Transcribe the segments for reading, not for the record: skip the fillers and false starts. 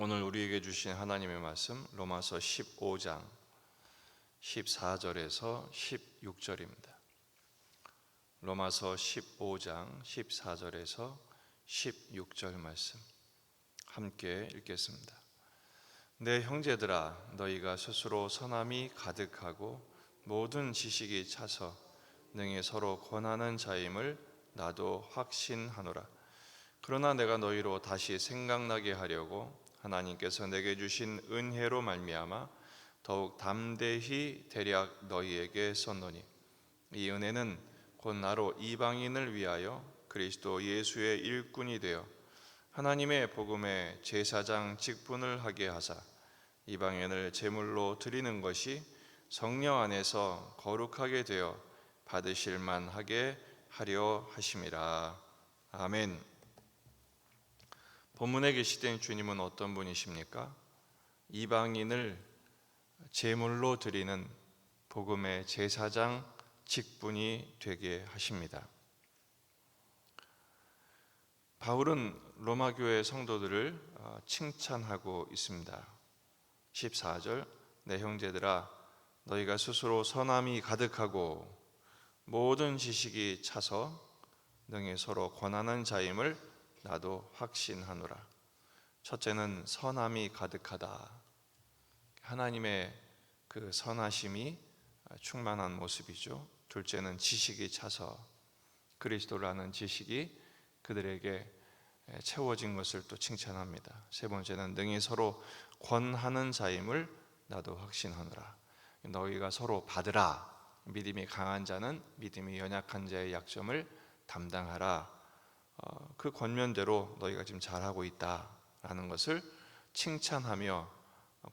오늘 우리에게 주신 하나님의 말씀 로마서 15장 14절에서 16절입니다. 로마서 15장 14절에서 16절 말씀 함께 읽겠습니다. 내 형제들아, 너희가 스스로 선함이 가득하고 모든 지식이 차서 능히 서로 권하는 자임을 나도 확신하노라. 그러나 내가 너희로 다시 생각나게 하려고 하나님께서 내게 주신 은혜로 말미암아 더욱 담대히 대략 너희에게 썼노니, 이 은혜는 곧 나로 이방인을 위하여 그리스도 예수의 일꾼이 되어 하나님의 복음의 제사장 직분을 하게 하사 이방인을 제물로 드리는 것이 성령 안에서 거룩하게 되어 받으실 만하게 하려 하심이라. 아멘. 본문에 계시된 주님은 어떤 분이십니까? 이방인을 제물로 드리는 복음의 제사장 직분이 되게 하십니다. 바울은 로마 교회 성도들을 칭찬하고 있습니다. 14절, 내 형제들아, 너희가 스스로 선함이 가득하고 모든 지식이 차서 능히 서로 권하는 자임을 나도 확신하노라. 첫째는 선함이 가득하다. 하나님의 그 선하심이 충만한 모습이죠. 둘째는 지식이 차서, 그리스도를 아는 지식이 그들에게 채워진 것을 또 칭찬합니다. 세 번째는 능히 서로 권하는 자임을 나도 확신하노라. 너희가 서로 받으라. 믿음이 강한 자는 믿음이 연약한 자의 약점을 담당하라. 그 권면대로 너희가 지금 잘하고 있다라는 것을 칭찬하며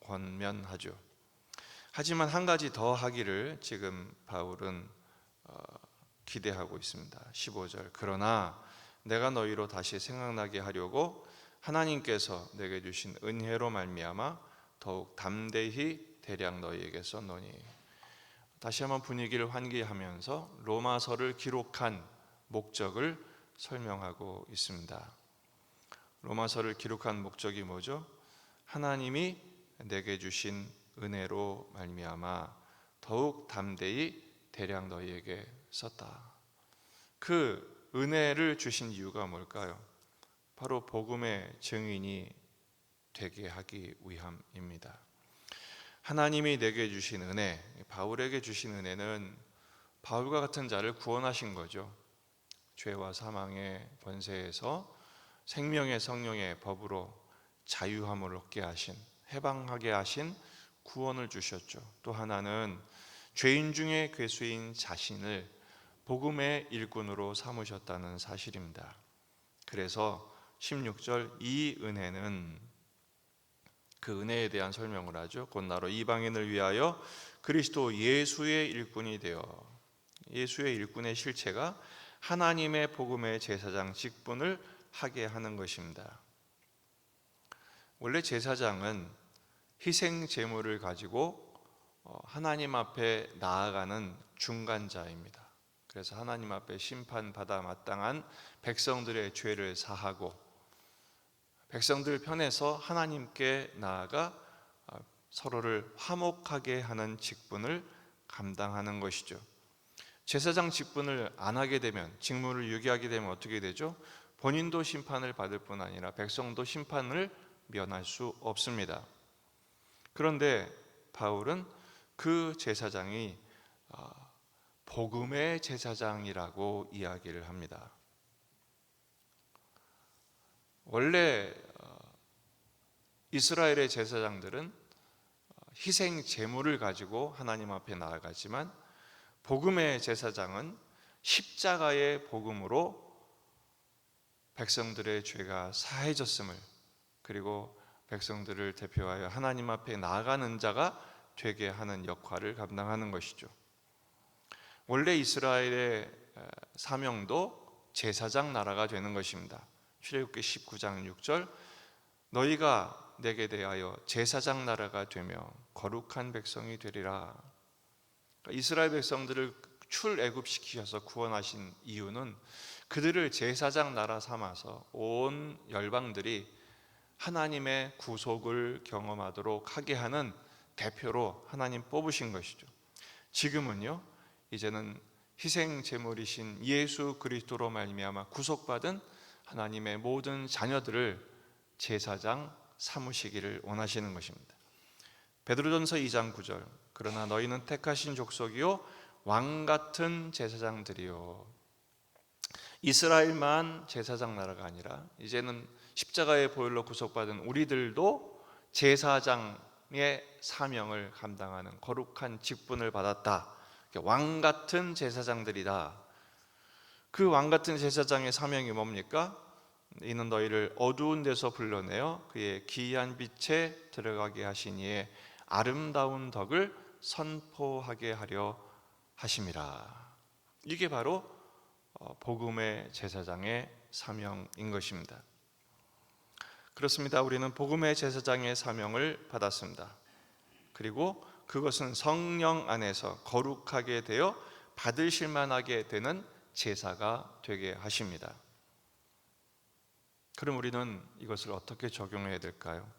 권면하죠. 하지만 한 가지 더 하기를 지금 바울은 기대하고 있습니다. 15절, 그러나 내가 너희로 다시 생각나게 하려고 하나님께서 내게 주신 은혜로 말미암아 더욱 담대히 대략 너희에게 썼노니. 다시 한번 분위기를 환기하면서 로마서를 기록한 목적을 설명하고 있습니다. 로마서를 기록한 목적이 뭐죠? 하나님이 내게 주신 은혜로 말미암아 더욱 담대히 대략 너희에게 썼다. 그 은혜를 주신 이유가 뭘까요? 바로 복음의 증인이 되게 하기 위함입니다. 하나님이 내게 주신 은혜, 바울에게 주신 은혜는 바울과 같은 자를 구원하신 거죠. 죄와 사망의 권세에서 생명의 성령의 법으로 자유함을 얻게 하신, 해방하게 하신 구원을 주셨죠. 또 하나는 죄인 중에 괴수인 자신을 복음의 일꾼으로 삼으셨다는 사실입니다. 그래서 16절, 이 은혜는, 그 은혜에 대한 설명을 하죠. 곧 나로 이방인을 위하여 그리스도 예수의 일꾼이 되어, 예수의 일꾼의 실체가 하나님의 복음의 제사장 직분을 하게 하는 것입니다. 원래 제사장은 희생 제물을 가지고 하나님 앞에 나아가는 중간자입니다. 그래서 하나님 앞에 심판받아 마땅한 백성들의 죄를 사하고 백성들 편에서 하나님께 나아가 서로를 화목하게 하는 직분을 감당하는 것이죠. 제사장 직분을 안 하게 되면, 직무를 유기하게 되면 어떻게 되죠? 본인도 심판을 받을 뿐 아니라 백성도 심판을 면할 수 없습니다. 그런데 바울은 그 제사장이 복음의 제사장이라고 이야기를 합니다. 원래 이스라엘의 제사장들은 희생 제물을 가지고 하나님 앞에 나아가지만 복음의 제사장은 십자가의 복음으로 백성들의 죄가 사해졌음을, 그리고 백성들을 대표하여 하나님 앞에 나아가는 자가 되게 하는 역할을 감당하는 것이죠. 원래 이스라엘의 사명도 제사장 나라가 되는 것입니다. 출애굽기 19장 6절, 너희가 내게 대하여 제사장 나라가 되며 거룩한 백성이 되리라. 이스라엘 백성들을 출애굽시키셔서 구원하신 이유는 그들을 제사장 나라 삼아서 온 열방들이 하나님의 구속을 경험하도록 하게 하는 대표로 하나님 뽑으신 것이죠. 지금은요, 이제는 희생 제물이신 예수 그리스도로 말미암아 구속받은 하나님의 모든 자녀들을 제사장 삼으시기를 원하시는 것입니다. 베드로전서 2장 9절, 그러나 너희는 택하신 족속이요 왕 같은 제사장들이요. 이스라엘만 제사장 나라가 아니라 이제는 십자가의 보혈로 구속받은 우리들도 제사장의 사명을 감당하는 거룩한 직분을 받았다. 왕 같은 제사장들이다. 그 왕 같은 제사장의 사명이 뭡니까? 이는 너희를 어두운 데서 불러내어 그의 기이한 빛에 들어가게 하신 이의 아름다운 덕을 선포하게 하려 하심이라. 이게 바로 복음의 제사장의 사명인 것입니다. 그렇습니다. 우리는 복음의 제사장의 사명을 받았습니다. 그리고 그것은 성령 안에서 거룩하게 되어 받으실 만하게 되는 제사가 되게 하십니다. 그럼 우리는 이것을 어떻게 적용해야 될까요?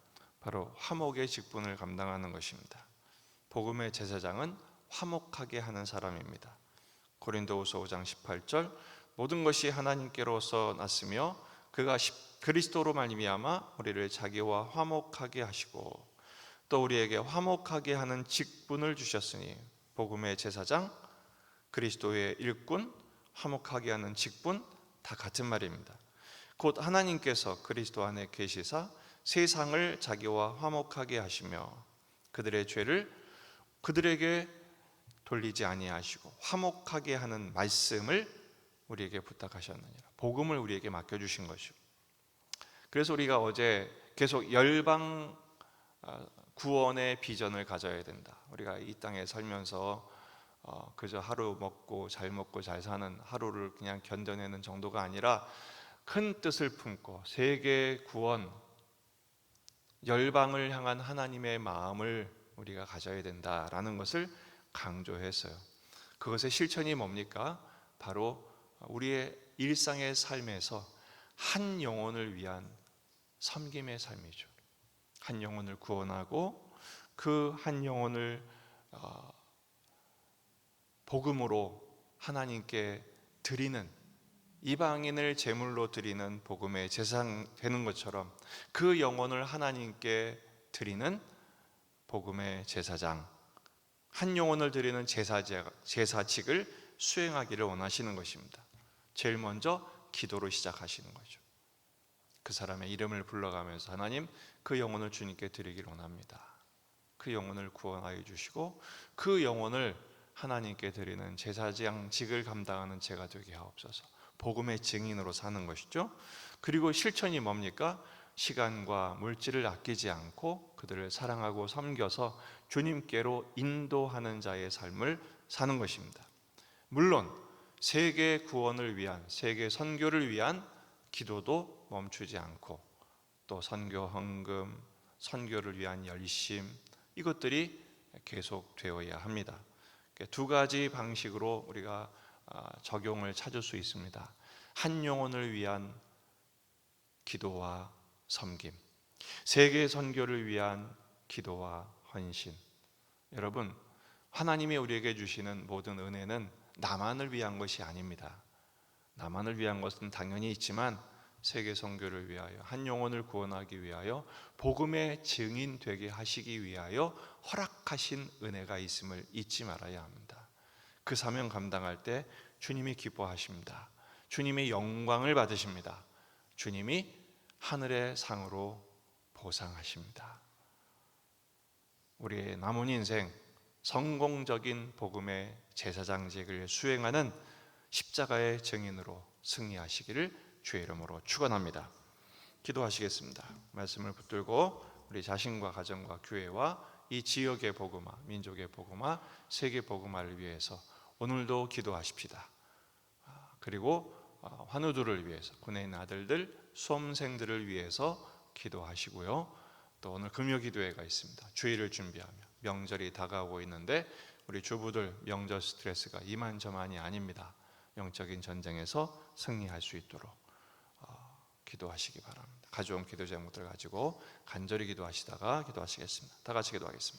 바로 화목의 직분을 감당하는 것입니다. 복음의 제사장은 화목하게 하는 사람입니다. 고린도후서 5장 18절, 모든 것이 하나님께로서 났으며 그가 그리스도로 말미암아 우리를 자기와 화목하게 하시고 또 우리에게 화목하게 하는 직분을 주셨으니, 복음의 제사장, 그리스도의 일꾼, 화목하게 하는 직분 다 같은 말입니다. 곧 하나님께서 그리스도 안에 계시사 세상을 자기와 화목하게 하시며 그들의 죄를 그들에게 돌리지 아니하시고 화목하게 하는 말씀을 우리에게 부탁하셨느니라. 복음을 우리에게 맡겨주신 것이죠. 그래서 우리가 어제 계속 열방 구원의 비전을 가져야 된다. 우리가 이 땅에 살면서 그저 하루 먹고 잘 사는 하루를 그냥 견뎌내는 정도가 아니라 큰 뜻을 품고 세계 구원, 열방을 향한 하나님의 마음을 우리가 가져야 된다라는 것을 강조했어요. 그것의 실천이 뭡니까? 바로 우리의 일상의 삶에서 한 영혼을 위한 섬김의 삶이죠. 한 영혼을 구원하고 그 한 영혼을 복음으로 하나님께 드리는, 이방인을 제물로 드리는 복음의 제사장 되는 것처럼 그 영혼을 하나님께 드리는 복음의 제사장, 한 영혼을 드리는 제사직을 수행하기를 원하시는 것입니다. 제일 먼저 기도로 시작하시는 거죠. 그 사람의 이름을 불러가면서 하나님, 그 영혼을 주님께 드리기를 원합니다. 그 영혼을 구원하여 주시고 그 영혼을 하나님께 드리는 제사장직을 감당하는 제가 되게 하옵소서. 복음의 증인으로 사는 것이죠. 그리고 실천이 뭡니까? 시간과 물질을 아끼지 않고 그들을 사랑하고 섬겨서 주님께로 인도하는 자의 삶을 사는 것입니다. 물론 세계 구원을 위한, 세계 선교를 위한 기도도 멈추지 않고 또 선교 헌금, 선교를 위한 열심, 이것들이 계속되어야 합니다. 두 가지 방식으로 우리가 적용을 찾을 수 있습니다. 한 영혼을 위한 기도와 섬김, 세계 선교를 위한 기도와 헌신. 여러분, 하나님이 우리에게 주시는 모든 은혜는 나만을 위한 것이 아닙니다. 나만을 위한 것은 당연히 있지만 세계 선교를 위하여, 한 영혼을 구원하기 위하여, 복음의 증인 되게 하시기 위하여 허락하신 은혜가 있음을 잊지 말아야 합니다. 그 사명 감당할 때 주님이 기뻐하십니다. 주님이 영광을 받으십니다. 주님이 하늘의 상으로 보상하십니다. 우리의 남은 인생 성공적인 복음의 제사장직을 수행하는 십자가의 증인으로 승리하시기를 주의 이름으로 축원합니다. 기도하시겠습니다. 말씀을 붙들고 우리 자신과 가정과 교회와 이 지역의 복음화, 민족의 복음화, 세계 복음화를 위해서 오늘도 기도하십시다. 그리고 환우들을 위해서, 군에 있는 아들들, 수험생들을 위해서 기도하시고요. 또 오늘 금요 기도회가 있습니다. 주일을 준비하며 명절이 다가오고 있는데 우리 주부들 명절 스트레스가 이만저만이 아닙니다. 영적인 전쟁에서 승리할 수 있도록 기도하시기 바랍니다. 가져온 기도 제목들 가지고 간절히 기도하시다가 기도하시겠습니다. 다 같이 기도하겠습니다.